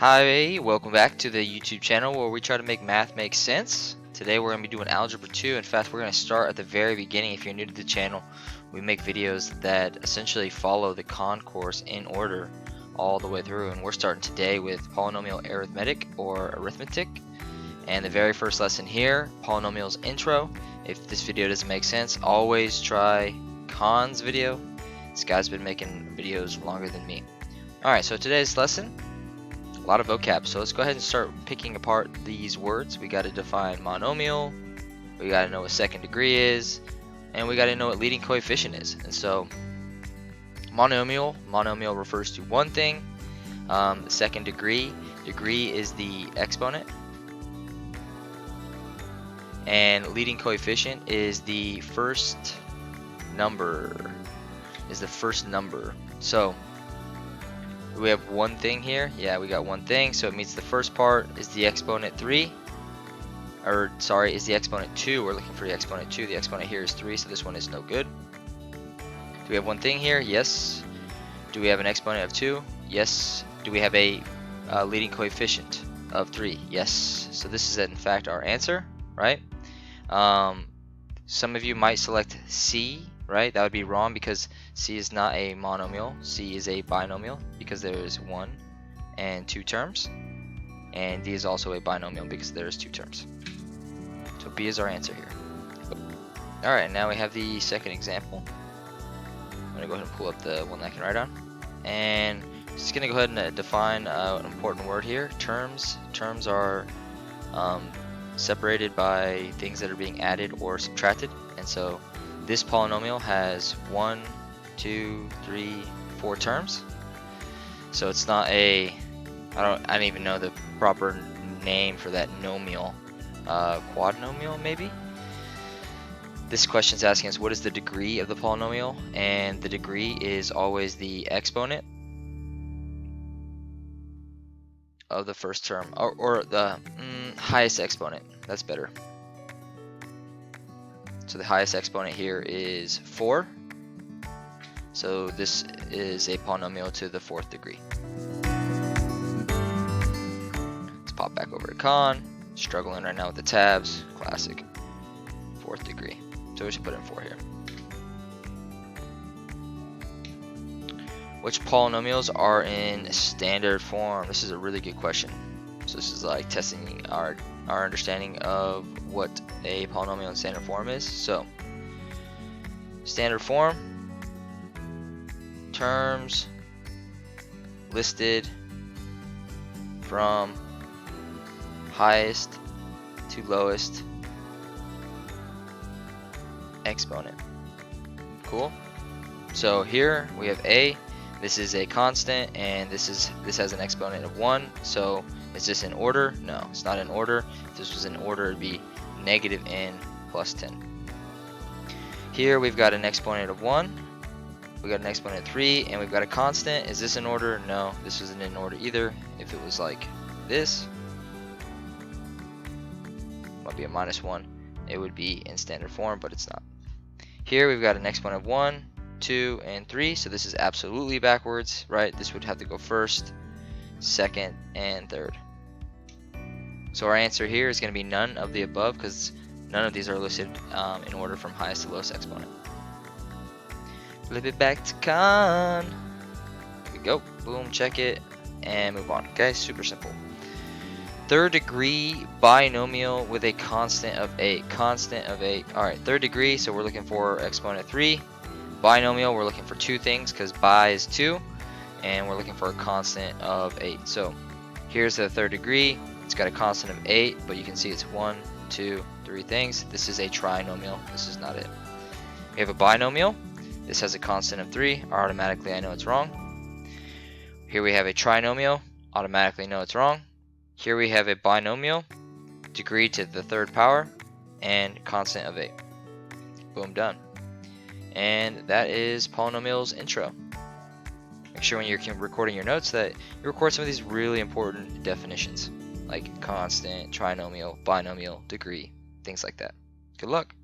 Hi, welcome back to the YouTube channel where we try to make math make sense. Today we're going to be doing Algebra 2. In fact, we're going to start at the very beginning. If you're new to the channel, we make videos that essentially follow the concourse in order all the way through. And we're starting today with polynomial arithmetic or arithmetic. And the very first lesson here, polynomials intro. If this video doesn't make sense, always try Khan's video. This guy's been making videos longer than me. Alright, so today's lesson, a lot of vocab, so let's go ahead and start picking apart these words. We got to define monomial, we got to know what second degree is, and we got to know what leading coefficient is. And so monomial refers to one thing. Second degree is the exponent, and leading coefficient is the first number. So we have one thing here. Yeah, we got one thing, so it means the first part is the exponent 3, or sorry, is the exponent 2. We're looking for the exponent 2. The exponent here is 3, so this one is no good. Do we have one thing here? Yes. Do we have an exponent of 2? Yes. Do we have a leading coefficient of 3? Yes. So this is in fact our answer, right? Some of you might select C, right? That would be wrong because C is not a monomial. C is a binomial because there is 1 and 2 terms, and D is also a binomial because there is 2 terms. So B is our answer here. Alright, now we have the second example. I'm going to go ahead and pull up the one that I can write on, and just going to go ahead and define an important word here. Terms are separated by things that are being added or subtracted, and so this polynomial has 1, 2, 3, 4 terms. So it's not a, I don't even know the proper name for that nomial. Quadnomial maybe? This question is asking us what is the degree of the polynomial, and the degree is always the exponent of the first term, or the highest exponent. That's better. So the highest exponent here is 4. So this is a polynomial to the 4th degree. Let's pop back over to Khan. Struggling right now with the tabs. Classic. 4th degree. So we should put in 4 here. Which polynomials are in standard form? This is a really good question. So this is like testing our understanding of what a polynomial in standard form is. So standard form, terms listed from highest to lowest exponent. Cool. So here we have A. This is a constant, and this has an exponent of 1. So is this in order? No, it's not in order. If this was in order, it'd be negative n plus 10. Here we've got an exponent of 1, we got an exponent of 3, and we've got a constant. Is this in order? No, this isn't in order either. If it was like this, might be a minus 1, it would be in standard form, but it's not. Here we've got an exponent of 1, 2, and 3, so this is absolutely backwards, right? This would have to go first, second, and third. So our answer here is going to be none of the above because none of these are listed in order from highest to lowest exponent. Flip it back to Khan. Here we go. Boom, check it, and move on. Okay, super simple. Third degree binomial with a constant of 8. Constant of 8. Alright, third degree, so we're looking for exponent 3. Binomial, we're looking for 2 things because bi is 2. And we're looking for a constant of 8. So here's the third degree. It's got a constant of 8, but you can see it's 1, 2, 3 things. This is a trinomial. This is not it. We have a binomial. This has a constant of 3. Automatically I know it's wrong. Here we have a trinomial. Automatically know it's wrong. Here we have a binomial. Degree to the 3rd power. And constant of 8. Boom, done. And that is polynomials intro. Make sure when you're recording your notes that you record some of these really important definitions, like constant, trinomial, binomial, degree, things like that. Good luck.